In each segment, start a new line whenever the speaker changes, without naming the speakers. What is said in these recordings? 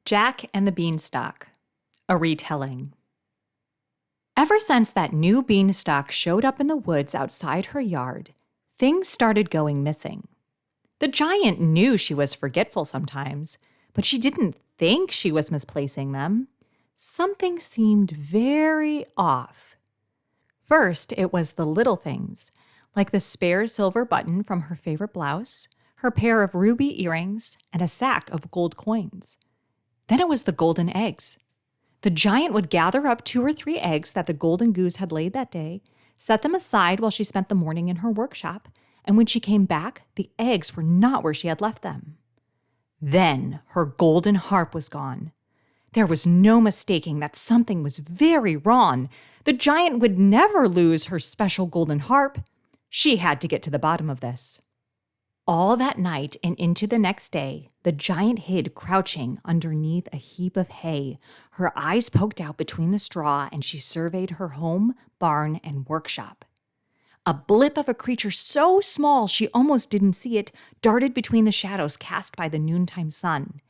Jack and the Beanstalk, a retelling. Ever since that new beanstalk showed up in the woods outside her yard, things started going missing. The giant knew she was forgetful sometimes, but she didn't think she was misplacing them. Something seemed very off. First, it was the little things, like the spare silver button from her favorite blouse, her pair of ruby earrings, and a sack of gold coins. Then it was the golden eggs. The giant would gather up 2 or 3 eggs that the golden goose had laid that day, set them aside while she spent the morning in her workshop, and when she came back, the eggs were not where she had left them. Then her golden harp was gone. There was no mistaking that something was very wrong. The giant would never lose her special golden harp. She had to get to the bottom of this. All that night and into the next day, the giant hid crouching underneath a heap of hay. Her eyes poked out between the straw, and she surveyed her home, barn, and workshop. A blip of a creature so small she almost didn't see it darted between the shadows cast by the noontime sun.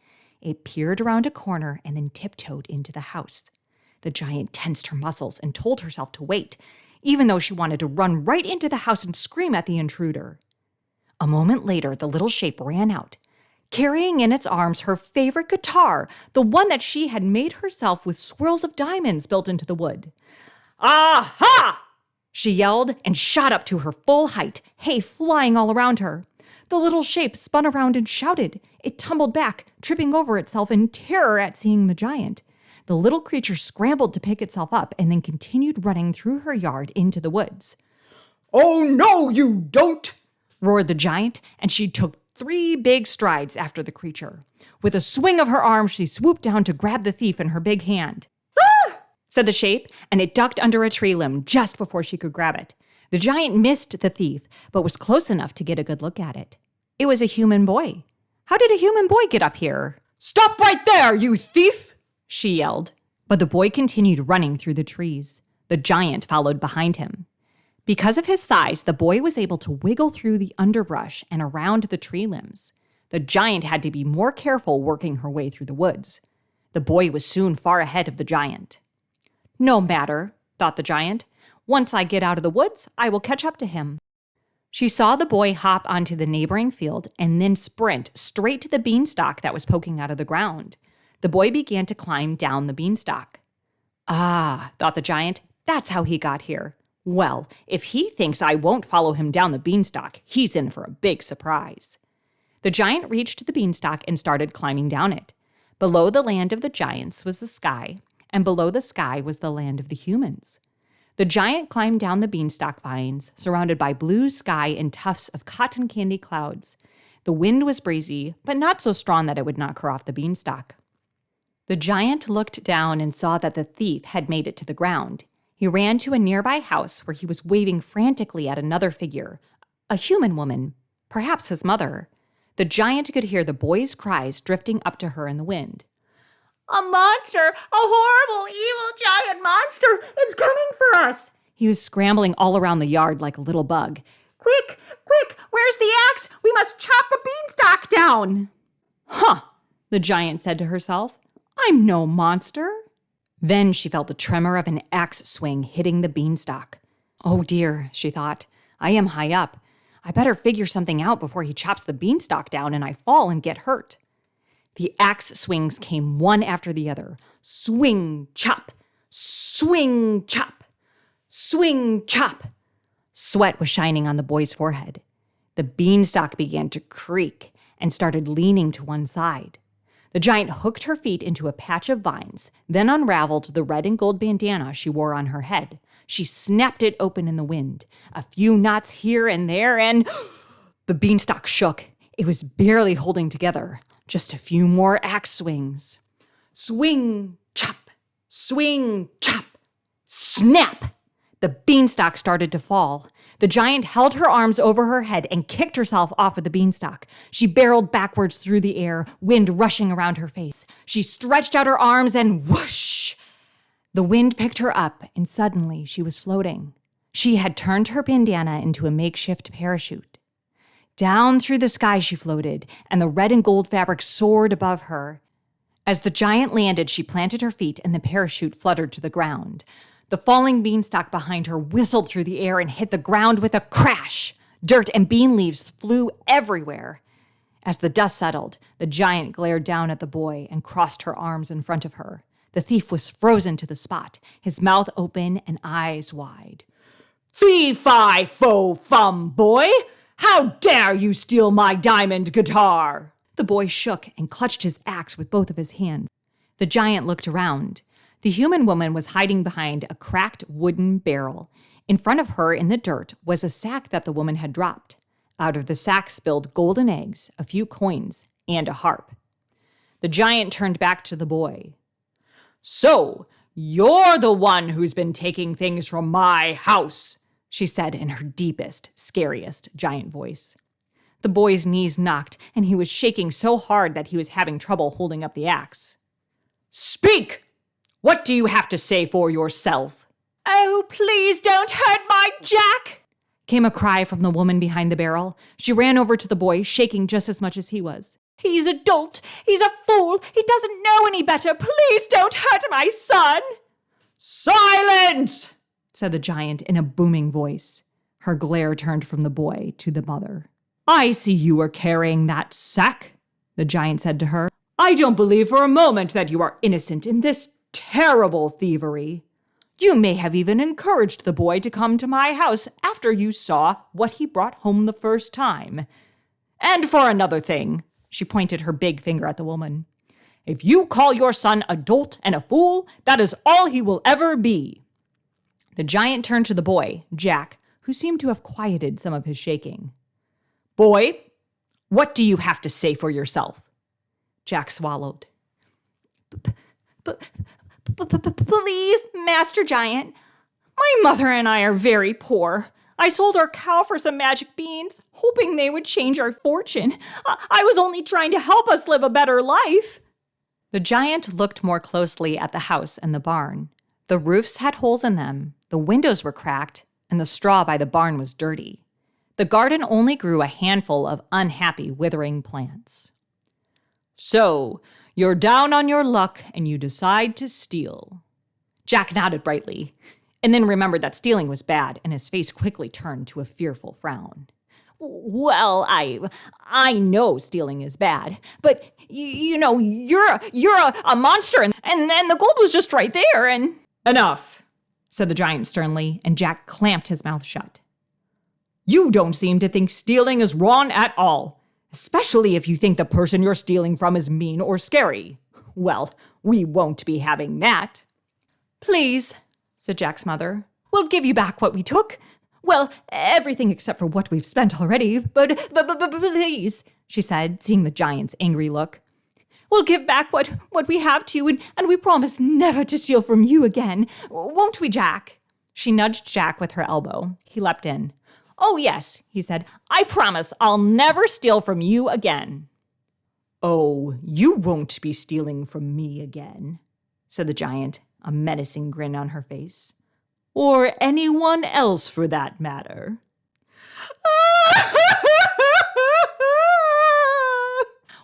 It peered around a corner and then tiptoed into the house. The giant tensed her muscles and told herself to wait, even though she wanted to run right into the house and scream at the intruder. A moment later, the little shape ran out, carrying in its arms her favorite guitar, the one that she had made herself with swirls of diamonds built into the wood. "Aha!" she yelled and shot up to her full height, hay flying all around her. The little shape spun around and shouted. It tumbled back, tripping over itself in terror at seeing the giant. The little creature scrambled to pick itself up and then continued running through her yard into the woods. "Oh, no, you don't!" roared the giant, and she took 3 big strides after the creature. With a swing of her arm, she swooped down to grab the thief in her big hand. "Ah!" said the shape, and it ducked under a tree limb just before she could grab it. The giant missed the thief, but was close enough to get a good look at it. It was a human boy. How did a human boy get up here? "Stop right there, you thief!" she yelled. But the boy continued running through the trees. The giant followed behind him. Because of his size, the boy was able to wiggle through the underbrush and around the tree limbs. The giant had to be more careful working her way through the woods. The boy was soon far ahead of the giant. "No matter," thought the giant. "Once I get out of the woods, I will catch up to him." She saw the boy hop onto the neighboring field and then sprint straight to the beanstalk that was poking out of the ground. The boy began to climb down the beanstalk. "Ah," thought the giant, "that's how he got here. Well, if he thinks I won't follow him down the beanstalk, he's in for a big surprise." The giant reached the beanstalk and started climbing down it. Below the land of the giants was the sky, and below the sky was the land of the humans. The giant climbed down the beanstalk vines, surrounded by blue sky and tufts of cotton candy clouds. The wind was breezy, but not so strong that it would knock her off the beanstalk. The giant looked down and saw that the thief had made it to the ground. He ran to a nearby house where he was waving frantically at another figure, a human woman, perhaps his mother. The giant could hear the boy's cries drifting up to her in the wind. "A monster! A horrible, evil giant monster! It's coming for us!" He was scrambling all around the yard like a little bug. "Quick, quick! Where's the axe? We must chop the beanstalk down!" "Huh!" the giant said to herself. "I'm no monster." Then she felt the tremor of an axe swing hitting the beanstalk. "Oh dear," she thought. "I am high up. I better figure something out before he chops the beanstalk down and I fall and get hurt." The axe swings came one after the other. Swing, chop, swing, chop, swing, chop. Sweat was shining on the boy's forehead. The beanstalk began to creak and started leaning to one side. The giant hooked her feet into a patch of vines, then unraveled the red and gold bandana she wore on her head. She snapped it open in the wind. A few knots here and there, and the beanstalk shook. It was barely holding together. Just a few more axe swings. Swing, chop, swing, chop, snap! The beanstalk started to fall. The giant held her arms over her head and kicked herself off of the beanstalk. She barreled backwards through the air, wind rushing around her face. She stretched out her arms and whoosh! The wind picked her up, and suddenly she was floating. She had turned her bandana into a makeshift parachute. Down through the sky she floated, and the red and gold fabric soared above her. As the giant landed, she planted her feet and the parachute fluttered to the ground. The falling beanstalk behind her whistled through the air and hit the ground with a crash. Dirt and bean leaves flew everywhere. As the dust settled, the giant glared down at the boy and crossed her arms in front of her. The thief was frozen to the spot, his mouth open and eyes wide. "Fee-fi-fo-fum, boy! How dare you steal my diamond guitar?" The boy shook and clutched his axe with both of his hands. The giant looked around. The human woman was hiding behind a cracked wooden barrel. In front of her in the dirt was a sack that the woman had dropped. Out of the sack spilled golden eggs, a few coins, and a harp. The giant turned back to the boy. "So, you're the one who's been taking things from my house," she said in her deepest, scariest giant voice. The boy's knees knocked, and he was shaking so hard that he was having trouble holding up the axe. "Speak! What do you have to say for yourself?" "Oh, please don't hurt my Jack!" came a cry from the woman behind the barrel. She ran over to the boy, shaking just as much as he was. "He's a dolt! He's a fool! He doesn't know any better! Please don't hurt my son!" "Silence!" said the giant in a booming voice. Her glare turned from the boy to the mother. "I see you are carrying that sack," the giant said to her. "I don't believe for a moment that you are innocent in this terrible thievery. You may have even encouraged the boy to come to my house after you saw what he brought home the first time. And for another thing," she pointed her big finger at the woman, "if you call your son a dolt and a fool, that is all he will ever be." The giant turned to the boy, Jack, who seemed to have quieted some of his shaking. "Boy, what do you have to say for yourself?" Jack swallowed. "Please, Master Giant, my mother and I are very poor. I sold our cow for some magic beans, hoping they would change our fortune. I was only trying to help us live a better life." The giant looked more closely at the house and the barn. The roofs had holes in them, the windows were cracked, and the straw by the barn was dirty. The garden only grew a handful of unhappy, withering plants. "So, you're down on your luck and you decide to steal." Jack nodded brightly, and then remembered that stealing was bad, and his face quickly turned to a fearful frown. "Well, I know stealing is bad, but you know, you're a monster, and the gold was just right there, and—" "Enough," said the giant sternly, and Jack clamped his mouth shut. "You don't seem to think stealing is wrong at all, especially if you think the person you're stealing from is mean or scary. Well, we won't be having that." "Please," said Jack's mother, "we'll give you back what we took. Well, everything except for what we've spent already, but please," she said, seeing the giant's angry look. "We'll give back what we have to you, and we promise never to steal from you again. Won't we, Jack?" She nudged Jack with her elbow. He leapt in. "Oh, yes," he said. "I promise I'll never steal from you again." "Oh, you won't be stealing from me again," said the giant, a menacing grin on her face. "Or anyone else for that matter."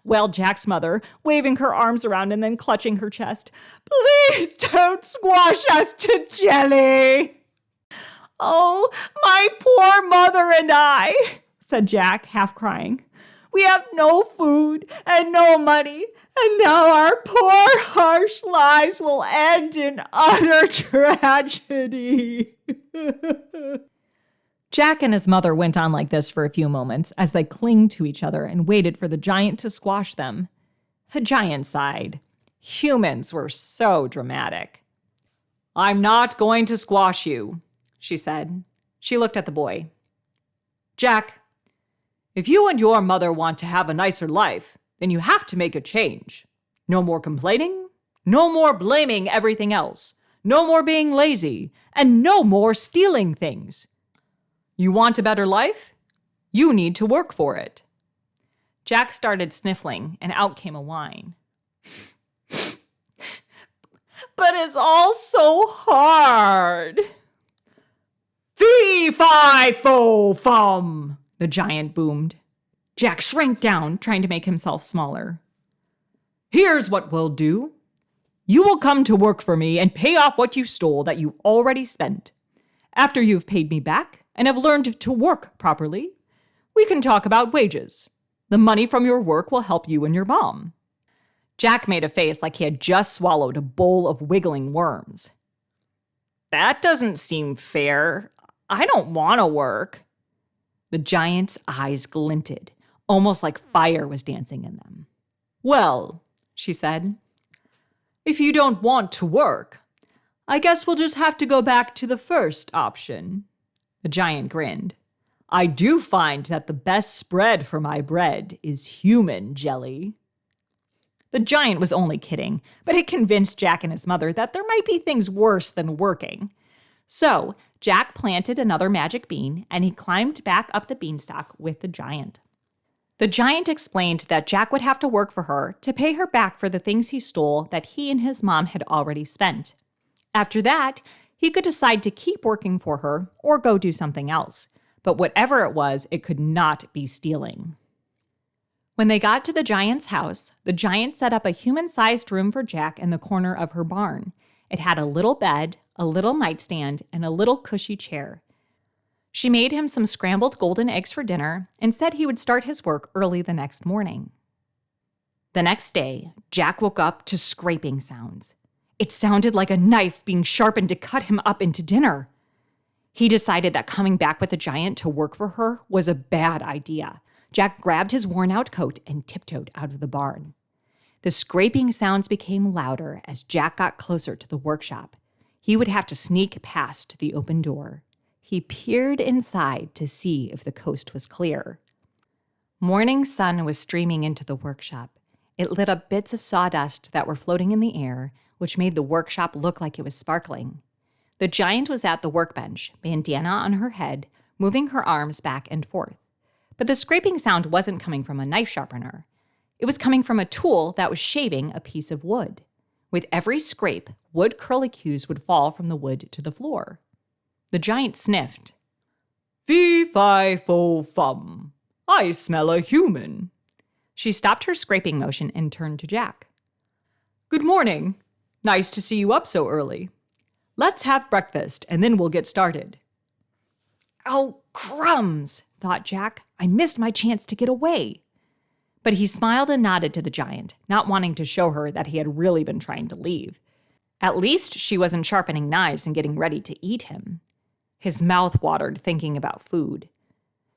wailed Jack's mother, waving her arms around and then clutching her chest. "Please don't squash us to jelly." "Oh, my poor mother and I," said Jack, half crying. "We have no food and no money, and now our poor, harsh lives will end in utter tragedy." Jack and his mother went on like this for a few moments as they clinged to each other and waited for the giant to squash them. The giant sighed. Humans were so dramatic. "I'm not going to squash you," she said. She looked at the boy. "Jack, if you and your mother want to have a nicer life, then you have to make a change. No more complaining, no more blaming everything else, no more being lazy, and no more stealing things. You want a better life? You need to work for it." Jack started sniffling, and out came a whine. "But it's all so hard." "Fee-fi-fo-fum," the giant boomed. Jack shrank down, trying to make himself smaller. Here's what we'll do. You will come to work for me and pay off what you stole that you already spent. After you've paid me back and have learned to work properly, we can talk about wages. The money from your work will help you and your mom." Jack made a face like he had just swallowed a bowl of wiggling worms. "That doesn't seem fair. I don't want to work." The giant's eyes glinted, almost like fire was dancing in them. "Well," she said, "if you don't want to work, I guess we'll just have to go back to the first option." The giant grinned. "I do find that the best spread for my bread is human jelly." The giant was only kidding, but it convinced Jack and his mother that there might be things worse than working. So Jack planted another magic bean, and he climbed back up the beanstalk with the giant. The giant explained that Jack would have to work for her to pay her back for the things he stole that he and his mom had already spent. After that, he could decide to keep working for her or go do something else. But whatever it was, it could not be stealing. When they got to the giant's house, the giant set up a human-sized room for Jack in the corner of her barn. It had a little bed, a little nightstand, and a little cushy chair. She made him some scrambled golden eggs for dinner and said he would start his work early the next morning. The next day, Jack woke up to scraping sounds. It sounded like a knife being sharpened to cut him up into dinner. He decided that coming back with the giant to work for her was a bad idea. Jack grabbed his worn-out coat and tiptoed out of the barn. The scraping sounds became louder as Jack got closer to the workshop. He would have to sneak past the open door. He peered inside to see if the coast was clear. Morning sun was streaming into the workshop. It lit up bits of sawdust that were floating in the air, which made the workshop look like it was sparkling. The giant was at the workbench, bandana on her head, moving her arms back and forth. But the scraping sound wasn't coming from a knife sharpener. It was coming from a tool that was shaving a piece of wood. With every scrape, wood curlicues would fall from the wood to the floor. The giant sniffed. "Fee-fi-fo-fum. I smell a human." She stopped her scraping motion and turned to Jack. "Good morning. Nice to see you up so early. Let's have breakfast, and then we'll get started." "Oh, crumbs," thought Jack. "I missed my chance to get away." But he smiled and nodded to the giant, not wanting to show her that he had really been trying to leave. At least she wasn't sharpening knives and getting ready to eat him. His mouth watered thinking about food.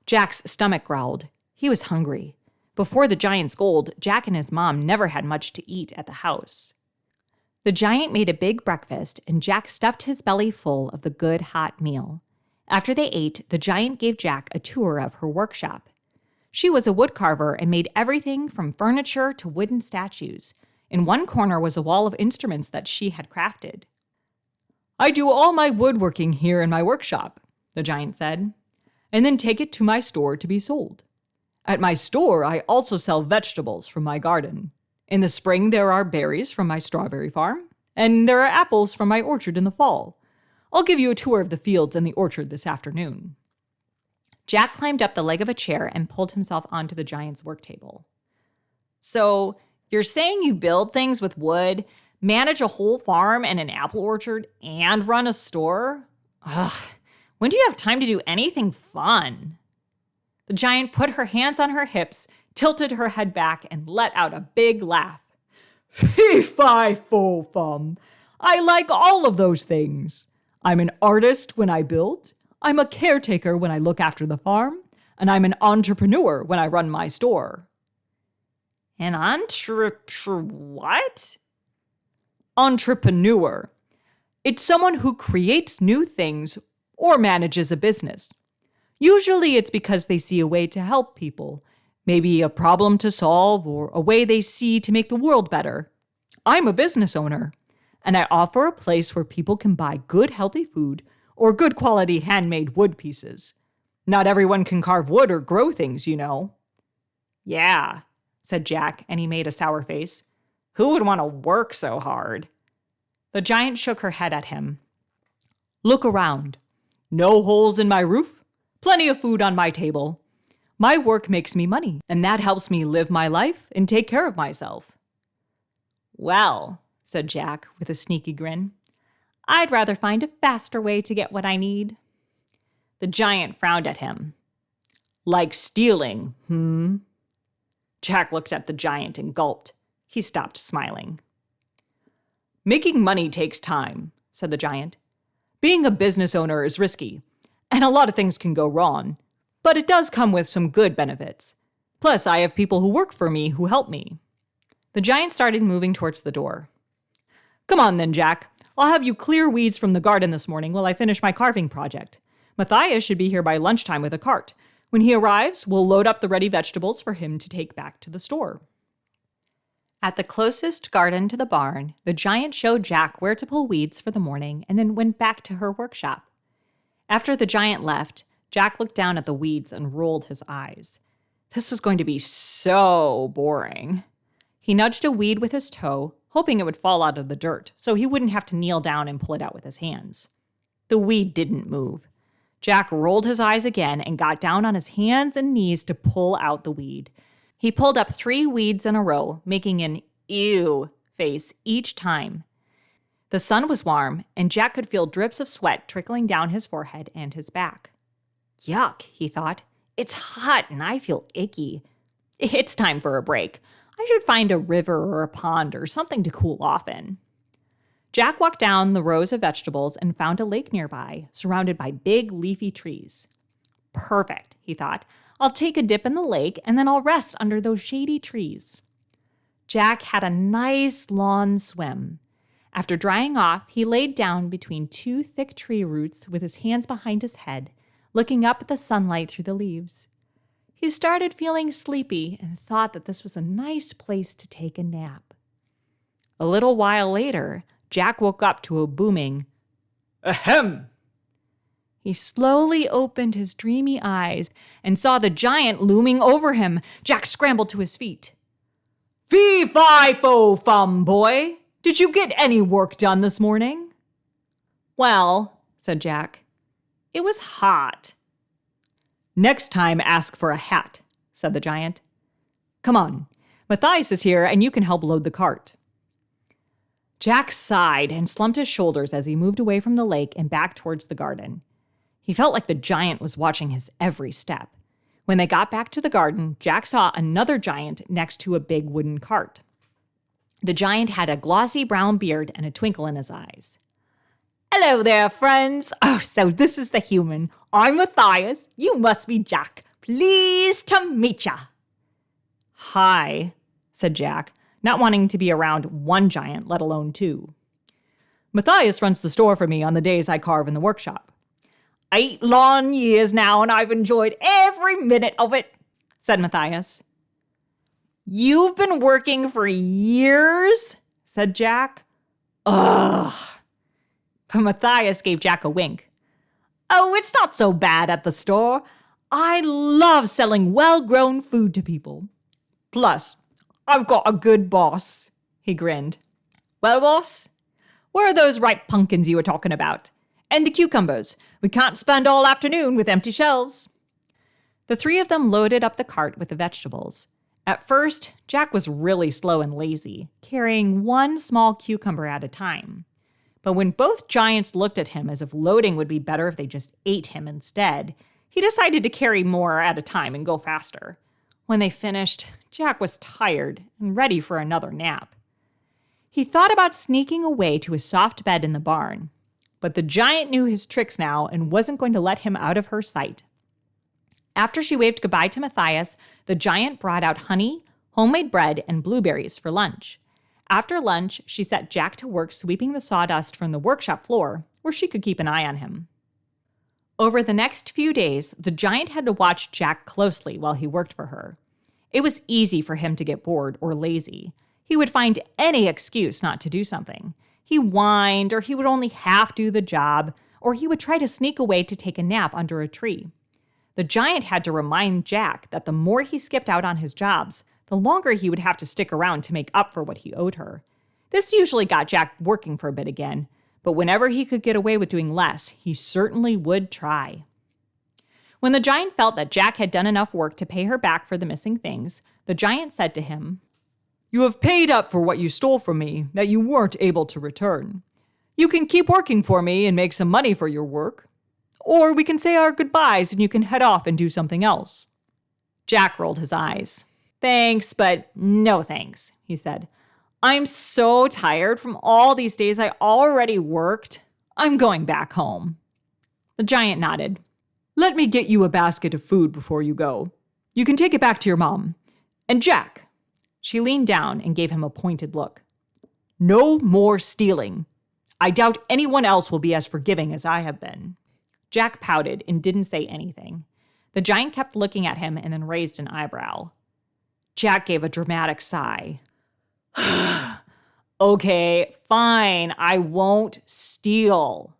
Jack's stomach growled. He was hungry. Before the giant's gold, Jack and his mom never had much to eat at the house. The giant made a big breakfast, and Jack stuffed his belly full of the good hot meal. After they ate, the giant gave Jack a tour of her workshop. She was a woodcarver and made everything from furniture to wooden statues. In one corner was a wall of instruments that she had crafted. "I do all my woodworking here in my workshop," the giant said, "and then take it to my store to be sold. At my store, I also sell vegetables from my garden. In the spring, there are berries from my strawberry farm, and there are apples from my orchard in the fall. I'll give you a tour of the fields and the orchard this afternoon." Jack climbed up the leg of a chair and pulled himself onto the giant's work table. "So, you're saying you build things with wood, manage a whole farm and an apple orchard, and run a store? Ugh, when do you have time to do anything fun?" The giant put her hands on her hips, tilted her head back, and let out a big laugh. "Fee-fi-fo-fum. I like all of those things. I'm an artist when I build, I'm a caretaker when I look after the farm, and I'm an entrepreneur when I run my store." "An what?" "Entrepreneur. It's someone who creates new things or manages a business. Usually it's because they see a way to help people, maybe a problem to solve or a way they see to make the world better. I'm a business owner, and I offer a place where people can buy good, healthy food or good quality handmade wood pieces. Not everyone can carve wood or grow things, you know." "Yeah," said Jack, and he made a sour face. "Who would want to work so hard?" The giant shook her head at him. "Look around. No holes in my roof, plenty of food on my table. My work makes me money, and that helps me live my life and take care of myself." "Well," said Jack with a sneaky grin, "I'd rather find a faster way to get what I need." The giant frowned at him. "Like stealing, hmm?" Jack looked at the giant and gulped. He stopped smiling. "Making money takes time," said the giant. "Being a business owner is risky, and a lot of things can go wrong, but it does come with some good benefits. Plus, I have people who work for me who help me." The giant started moving towards the door. "Come on then, Jack. I'll have you clear weeds from the garden this morning while I finish my carving project. Matthias should be here by lunchtime with a cart. When he arrives, we'll load up the ready vegetables for him to take back to the store." At the closest garden to the barn, the giant showed Jack where to pull weeds for the morning and then went back to her workshop. After the giant left, Jack looked down at the weeds and rolled his eyes. This was going to be so boring. He nudged a weed with his toe, hoping it would fall out of the dirt so he wouldn't have to kneel down and pull it out with his hands. The weed didn't move. Jack rolled his eyes again and got down on his hands and knees to pull out the weed. He pulled up 3 weeds in a row, making an ew face each time. The sun was warm, and Jack could feel drips of sweat trickling down his forehead and his back. Yuck, he thought. It's hot and I feel icky. It's time for a break. I should find a river or a pond or something to cool off in. Jack walked down the rows of vegetables and found a lake nearby, surrounded by big leafy trees. Perfect, he thought. I'll take a dip in the lake and then I'll rest under those shady trees. Jack had a nice long swim. After drying off, he laid down between 2 thick tree roots with his hands behind his head, looking up at the sunlight through the leaves. He started feeling sleepy and thought that this was a nice place to take a nap. A little while later, Jack woke up to a booming, "Ahem!" He slowly opened his dreamy eyes and saw the giant looming over him. Jack scrambled to his feet. "Fee-fi-fo-fum, boy! Did you get any work done this morning?" "Well," said Jack, "it was hot." "Next time, ask for a hat," said the giant. "Come on, Matthias is here and you can help load the cart." Jack sighed and slumped his shoulders as he moved away from the lake and back towards the garden. He felt like the giant was watching his every step. When they got back to the garden, Jack saw another giant next to a big wooden cart. The giant had a glossy brown beard and a twinkle in his eyes. "Hello there, friends. Oh, so this is the human. I'm Matthias. You must be Jack. Pleased to meet ya." "Hi," said Jack, not wanting to be around one giant, let alone 2. "Matthias runs the store for me on the days I carve in the workshop." 8 long years now, and I've enjoyed every minute of it," said Matthias. "You've been working for years?" said Jack. "Ugh." But Matthias gave Jack a wink. "Oh, it's not so bad at the store. I love selling well-grown food to people. Plus, I've got a good boss." He grinned. "Well, boss, where are those ripe pumpkins you were talking about? And the cucumbers. We can't spend all afternoon with empty shelves." The 3 of them loaded up the cart with the vegetables. At first, Jack was really slow and lazy, carrying 1 small cucumber at a time. But when both giants looked at him as if loading would be better if they just ate him instead, he decided to carry more at a time and go faster. When they finished, Jack was tired and ready for another nap. He thought about sneaking away to his soft bed in the barn. But the giant knew his tricks now and wasn't going to let him out of her sight. After she waved goodbye to Matthias, the giant brought out honey, homemade bread, and blueberries for lunch. After lunch, she set Jack to work sweeping the sawdust from the workshop floor, where she could keep an eye on him. Over the next few days, the giant had to watch Jack closely while he worked for her. It was easy for him to get bored or lazy. He would find any excuse not to do something. He whined, or he would only half do the job, or he would try to sneak away to take a nap under a tree. The giant had to remind Jack that the more he skipped out on his jobs, the longer he would have to stick around to make up for what he owed her. This usually got Jack working for a bit again, but whenever he could get away with doing less, he certainly would try. When the giant felt that Jack had done enough work to pay her back for the missing things, the giant said to him,
You have paid up for what you stole from me that you weren't able to return. You can keep working for me and make some money for your work. Or we can say our goodbyes and you can head off and do something else."
Jack rolled his eyes. "Thanks, but no thanks," he said. "I'm so tired from all these days I already worked. I'm going back home." The giant nodded.
"Let me get you a basket of food before you go. You can take it back to your mom. And Jack," she leaned down and gave him a pointed look, "no more stealing. I doubt anyone else will be as forgiving as I have been."
Jack pouted and didn't say anything. The giant kept looking at him and then raised an eyebrow. Jack gave a dramatic sigh. "Okay, fine, I won't steal."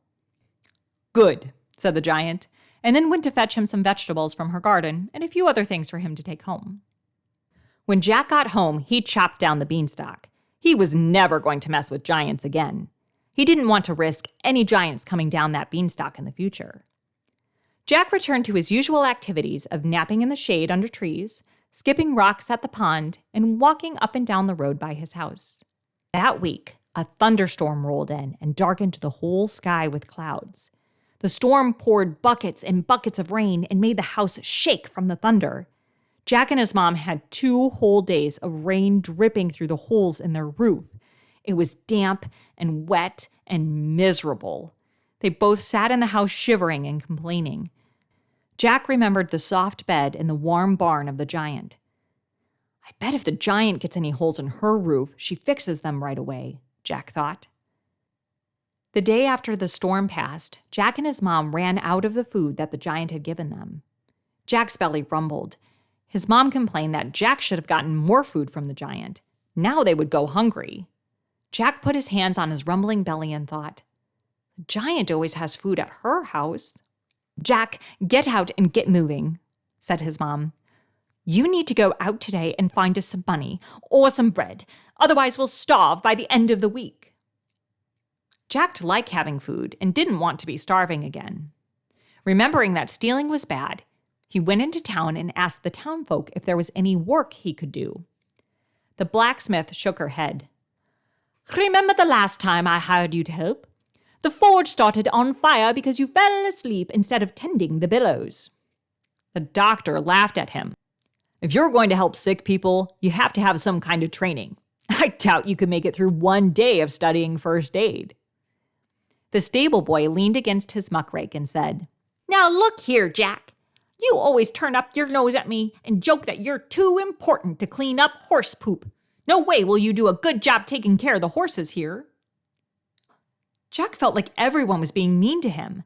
"Good,"
said the giant, and then went to fetch him some vegetables from her garden and a few other things for him to take home. When Jack got home, he chopped down the beanstalk. He was never going to mess with giants again. He didn't want to risk any giants coming down that beanstalk in the future. Jack returned to his usual activities of napping in the shade under trees, skipping rocks at the pond, and walking up and down the road by his house. That week, a thunderstorm rolled in and darkened the whole sky with clouds. The storm poured buckets and buckets of rain and made the house shake from the thunder. Jack and his mom had 2 whole days of rain dripping through the holes in their roof. It was damp and wet and miserable. They both sat in the house shivering and complaining. Jack remembered the soft bed in the warm barn of the giant. "I bet if the giant gets any holes in her roof, she fixes them right away," Jack thought. The day after the storm passed, Jack and his mom ran out of the food that the giant had given them. Jack's belly rumbled. His mom complained that Jack should have gotten more food from the giant. Now they would go hungry. Jack put his hands on his rumbling belly and thought, "The giant always has food at her house." "Jack, get out and get moving," said his mom. "You need to go out today and find us some money or some bread. Otherwise, we'll starve by the end of the week." Jack liked having food and didn't want to be starving again. Remembering that stealing was bad, he went into town and asked the townfolk if there was any work he could do. The blacksmith shook her head. "Remember the last time I hired you to help? The forge started on fire because you fell asleep instead of tending the bellows." The doctor laughed at him. "If you're going to help sick people, you have to have some kind of training. I doubt you could make it through 1 day of studying first aid." The stable boy leaned against his muckrake and said, "Now look here, Jack. You always turn up your nose at me and joke that you're too important to clean up horse poop. No way will you do a good job taking care of the horses here." Jack felt like everyone was being mean to him.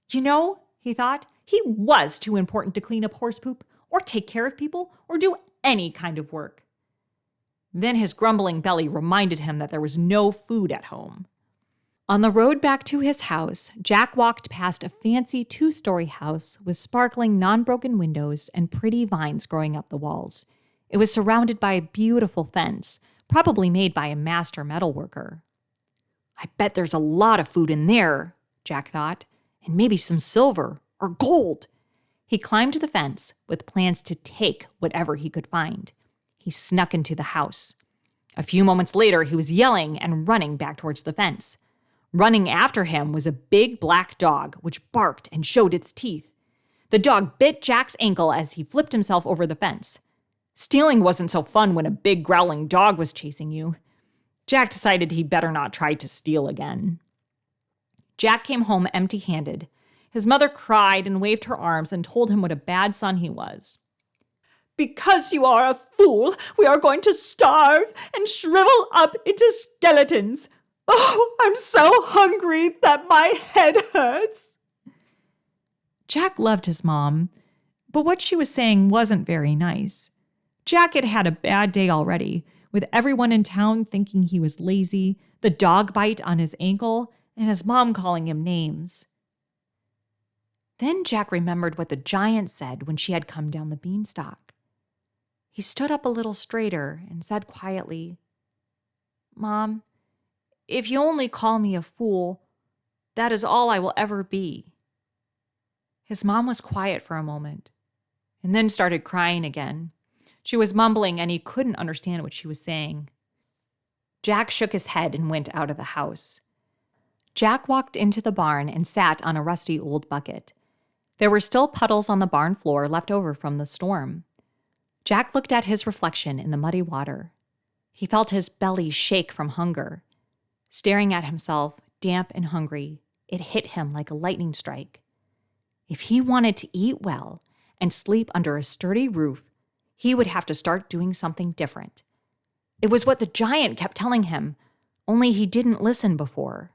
You know, he thought, he was too important to clean up horse poop or take care of people or do any kind of work. Then his grumbling belly reminded him that there was no food at home. On the road back to his house, Jack walked past a fancy 2-story house with sparkling non-broken windows and pretty vines growing up the walls. It was surrounded by a beautiful fence, probably made by a master metalworker. "I bet there's a lot of food in there," Jack thought, "and maybe some silver or gold." He climbed the fence with plans to take whatever he could find. He snuck into the house. A few moments later, he was yelling and running back towards the fence. Running after him was a big black dog, which barked and showed its teeth. The dog bit Jack's ankle as he flipped himself over the fence. Stealing wasn't so fun when a big growling dog was chasing you. Jack decided he'd better not try to steal again. Jack came home empty-handed. His mother cried and waved her arms and told him what a bad son he was. "Because you are a fool, we are going to starve and shrivel up into skeletons. Oh, I'm so hungry that my head hurts." Jack loved his mom, but what she was saying wasn't very nice. Jack had had a bad day already, with everyone in town thinking he was lazy, the dog bite on his ankle, and his mom calling him names. Then Jack remembered what the giant said when she had come down the beanstalk. He stood up a little straighter and said quietly, "Mom, if you only call me a fool, that is all I will ever be." His mom was quiet for a moment and then started crying again. She was mumbling and he couldn't understand what she was saying. Jack shook his head and went out of the house. Jack walked into the barn and sat on a rusty old bucket. There were still puddles on the barn floor left over from the storm. Jack looked at his reflection in the muddy water. He felt his belly shake from hunger. Staring at himself, damp and hungry, it hit him like a lightning strike. If he wanted to eat well and sleep under a sturdy roof, he would have to start doing something different. It was what the giant kept telling him, only he didn't listen before.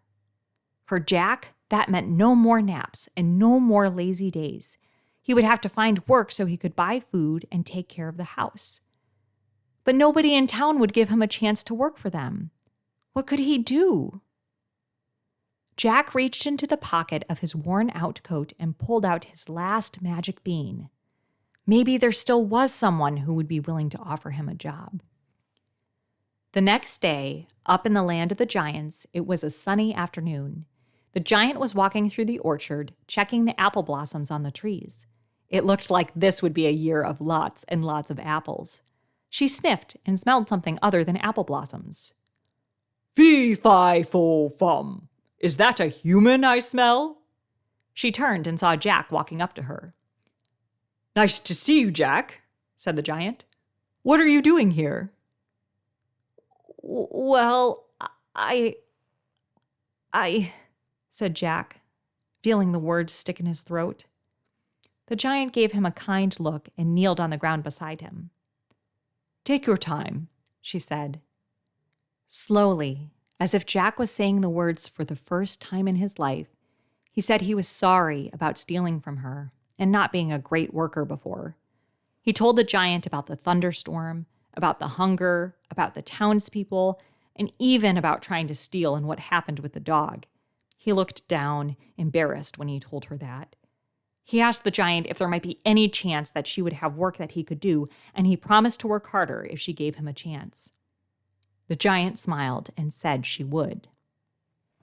For Jack, that meant no more naps and no more lazy days. He would have to find work so he could buy food and take care of the house. But nobody in town would give him a chance to work for them. What could he do? Jack reached into the pocket of his worn-out coat and pulled out his last magic bean. Maybe there still was someone who would be willing to offer him a job. The next day, up in the land of the giants, it was a sunny afternoon. The giant was walking through the orchard, checking the apple blossoms on the trees. It looked like this would be a year of lots and lots of apples. She sniffed and smelled something other than apple blossoms.
Fee-fi-fo-fum. Is that a human I smell?
She turned and saw Jack walking up to her.
Nice to see you, Jack, said the giant. What are you doing here?
Well, I, said Jack, feeling the words stick in his throat. The giant gave him a kind look and kneeled on the ground beside him.
Take your time, she said.
Slowly, as if Jack was saying the words for the first time in his life, he said he was sorry about stealing from her and not being a great worker before. He told the giant about the thunderstorm, about the hunger, about the townspeople, and even about trying to steal and what happened with the dog. He looked down, embarrassed when he told her that. He asked the giant if there might be any chance that she would have work that he could do, and he promised to work harder if she gave him a chance. The giant smiled and said she would.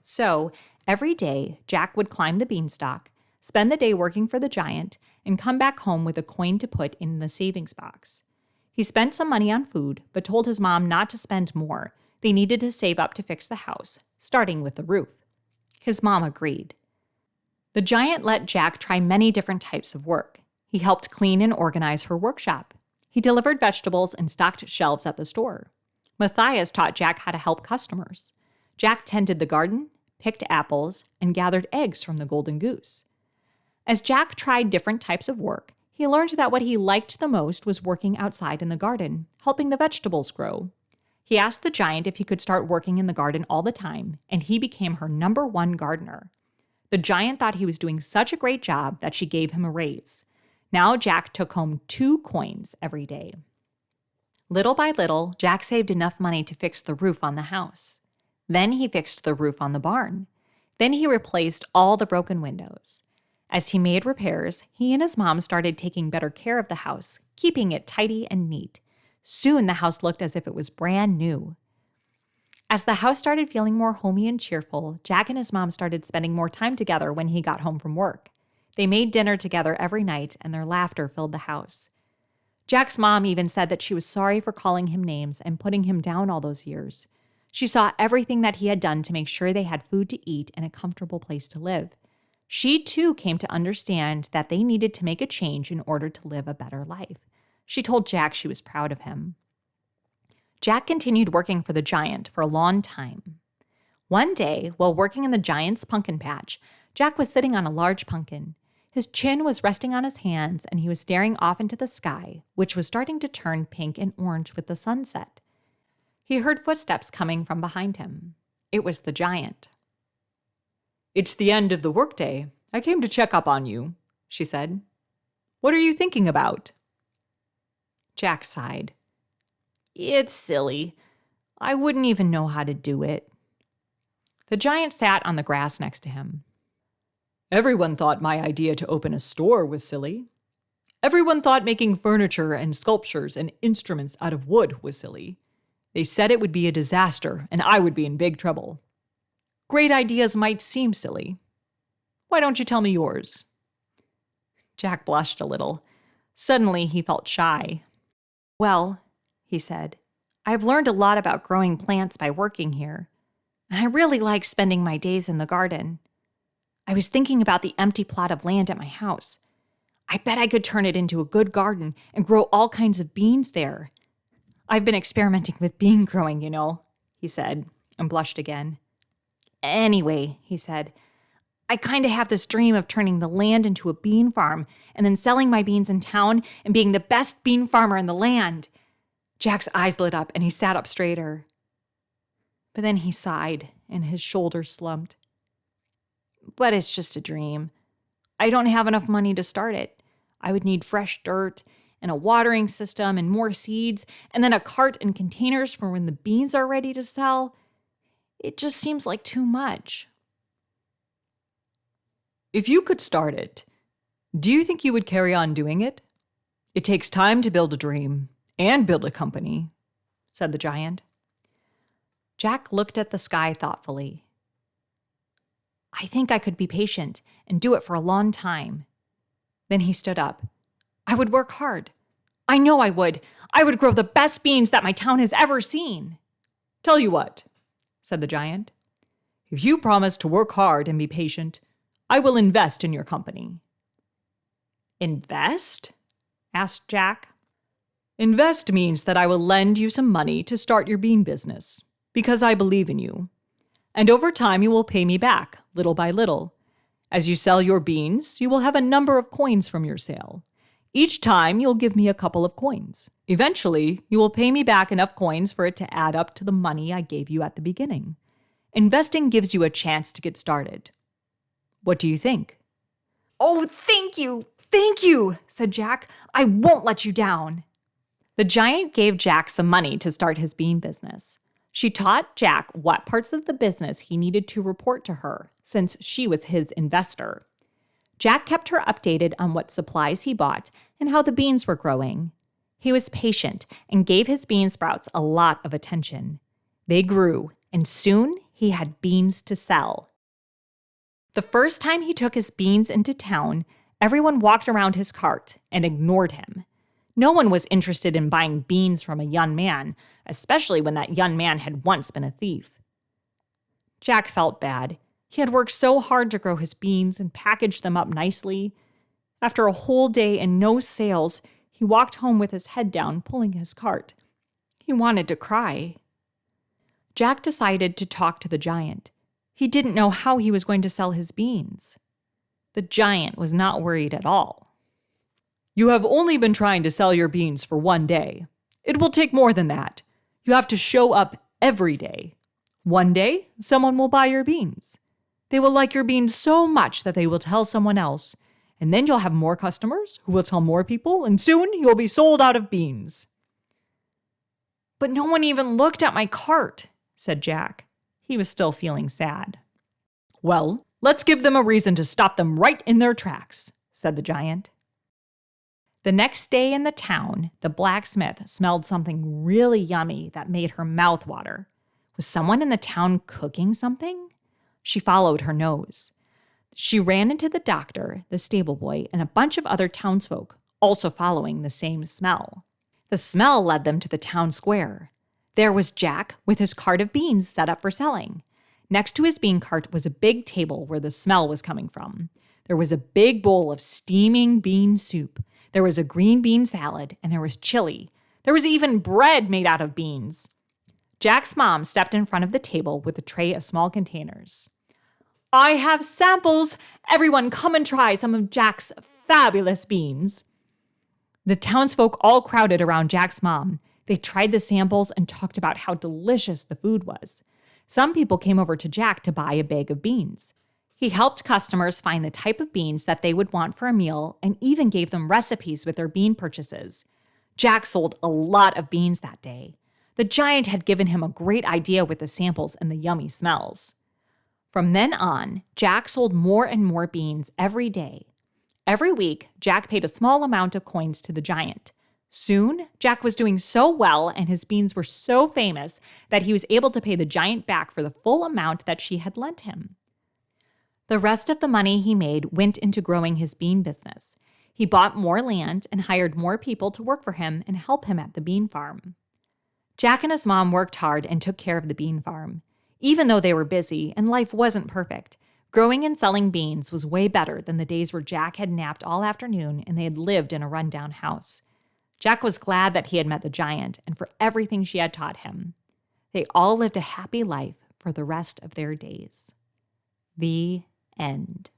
So, every day, Jack would climb the beanstalk, spend the day working for the giant, and come back home with a coin to put in the savings box. He spent some money on food, but told his mom not to spend more. They needed to save up to fix the house, starting with the roof. His mom agreed. The giant let Jack try many different types of work. He helped clean and organize her workshop. He delivered vegetables and stocked shelves at the store. Matthias taught Jack how to help customers. Jack tended the garden, picked apples, and gathered eggs from the golden goose. As Jack tried different types of work, he learned that what he liked the most was working outside in the garden, helping the vegetables grow. He asked the giant if he could start working in the garden all the time, and he became her #1 gardener. The giant thought he was doing such a great job that she gave him a raise. Now Jack took home 2 coins every day. Little by little, Jack saved enough money to fix the roof on the house. Then he fixed the roof on the barn. Then he replaced all the broken windows. As he made repairs, he and his mom started taking better care of the house, keeping it tidy and neat. Soon the house looked as if it was brand new. As the house started feeling more homey and cheerful, Jack and his mom started spending more time together when he got home from work. They made dinner together every night, and their laughter filled the house. Jack's mom even said that she was sorry for calling him names and putting him down all those years. She saw everything that he had done to make sure they had food to eat and a comfortable place to live. She, too, came to understand that they needed to make a change in order to live a better life. She told Jack she was proud of him. Jack continued working for the giant for a long time. One day, while working in the giant's pumpkin patch, Jack was sitting on a large pumpkin. His chin was resting on his hands, and he was staring off into the sky, which was starting to turn pink and orange with the sunset. He heard footsteps coming from behind him. It was the giant.
It's the end of the workday. I came to check up on you, she said. What are you thinking about?
Jack sighed. It's silly. I wouldn't even know how to do it. The giant sat on the grass next to him.
Everyone thought my idea to open a store was silly. Everyone thought making furniture and sculptures and instruments out of wood was silly. They said it would be a disaster and I would be in big trouble. Great ideas might seem silly. Why don't you tell me yours?
Jack blushed a little. Suddenly he felt shy. Well, he said, I've learned a lot about growing plants by working here, and I really like spending my days in the garden. I was thinking about the empty plot of land at my house. I bet I could turn it into a good garden and grow all kinds of beans there. I've been experimenting with bean growing, he said, and blushed again. Anyway, he said, I kind of have this dream of turning the land into a bean farm and then selling my beans in town and being the best bean farmer in the land. Jack's eyes lit up and he sat up straighter. But then he sighed and his shoulders slumped. But it's just a dream. I don't have enough money to start it. I would need fresh dirt and a watering system and more seeds and then a cart and containers for when the beans are ready to sell. It just seems like too much.
If you could start it, do you think you would carry on doing it? It takes time to build a dream and build a company, said the giant.
Jack looked at the sky thoughtfully. I think I could be patient and do it for a long time. Then he stood up. I would work hard. I know I would. I would grow the best beans that my town has ever seen.
Tell you what, said the giant. If you promise to work hard and be patient, I will invest in your company.
Invest? Asked Jack.
Invest means that I will lend you some money to start your bean business, because I believe in you. And over time, you will pay me back, little by little. As you sell your beans, you will have a number of coins from your sale. Each time, you'll give me a couple of coins. Eventually, you will pay me back enough coins for it to add up to the money I gave you at the beginning. Investing gives you a chance to get started. What do you think?
Oh, thank you, said Jack. I won't let you down. The giant gave Jack some money to start his bean business. She taught Jack what parts of the business he needed to report to her, since she was his investor. Jack kept her updated on what supplies he bought and how the beans were growing. He was patient and gave his bean sprouts a lot of attention. They grew, and soon he had beans to sell. The first time he took his beans into town, everyone walked around his cart and ignored him. No one was interested in buying beans from a young man, especially when that young man had once been a thief. Jack felt bad. He had worked so hard to grow his beans and package them up nicely. After a whole day and no sales, he walked home with his head down, pulling his cart. He wanted to cry. Jack decided to talk to the giant. He didn't know how he was going to sell his beans. The giant was not worried at all.
You have only been trying to sell your beans for one day. It will take more than that. You have to show up every day. One day, someone will buy your beans. They will like your beans so much that they will tell someone else, and then you'll have more customers who will tell more people, and soon you'll be sold out of beans.
But no one even looked at my cart, said Jack. He was still feeling sad.
Well, let's give them a reason to stop them right in their tracks, said the giant.
The next day in the town, the blacksmith smelled something really yummy that made her mouth water. Was someone in the town cooking something? She followed her nose. She ran into the doctor, the stable boy, and a bunch of other townsfolk, also following the same smell. The smell led them to the town square. There was Jack with his cart of beans set up for selling. Next to his bean cart was a big table where the smell was coming from. There was a big bowl of steaming bean soup. There was a green bean salad, and there was chili. There was even bread made out of beans. Jack's mom stepped in front of the table with a tray of small containers. I have samples! Everyone come and try some of Jack's fabulous beans. The townsfolk all crowded around Jack's mom. They tried the samples and talked about how delicious the food was. Some people came over to Jack to buy a bag of beans. He helped customers find the type of beans that they would want for a meal and even gave them recipes with their bean purchases. Jack sold a lot of beans that day. The giant had given him a great idea with the samples and the yummy smells. From then on, Jack sold more and more beans every day. Every week, Jack paid a small amount of coins to the giant. Soon, Jack was doing so well and his beans were so famous that he was able to pay the giant back for the full amount that she had lent him. The rest of the money he made went into growing his bean business. He bought more land and hired more people to work for him and help him at the bean farm. Jack and his mom worked hard and took care of the bean farm. Even though they were busy and life wasn't perfect, growing and selling beans was way better than the days where Jack had napped all afternoon and they had lived in a rundown house. Jack was glad that he had met the giant and for everything she had taught him. They all lived a happy life for the rest of their days. The end.